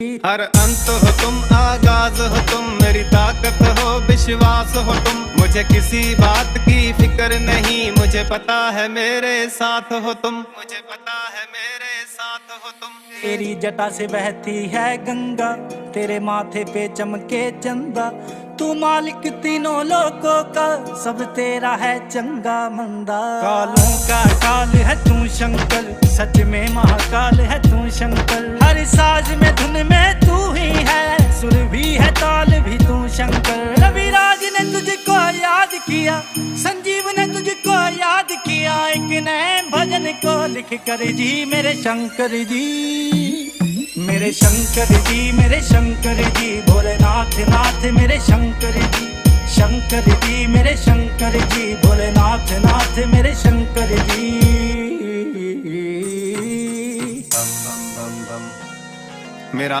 हर अंत हो तुम, आगाज हो तुम, मेरी ताकत हो, विश्वास हो तुम। मुझे किसी बात की फिक्र नहीं, मुझे पता है मेरे साथ हो तुम, मुझे पता है मेरे साथ हो तुम। तेरी जटा से बहती है गंगा, तेरे माथे पे चमके चंदा। तू मालिक तीनों लोकों का, सब तेरा है चंगा मंदा। कालों का काल है तू शंकर, सच में महाकाल है तू शंकर। हर साज में धुन में तू ही है, सुर भी है ताल भी तू शंकर। रविराज ने तुझको याद किया, संजीव ने तुझको याद किया। एक नए भजन को लिख कर जी मेरे शंकर जी, मेरे शंकर जी, मेरे शंकर जी। भोलेनाथ नाथ मेरे शंकर जी, शंकर जी मेरे शंकर जी। भोलेनाथ नाथ मेरे शंकर जी। बम बम बम बम मेरा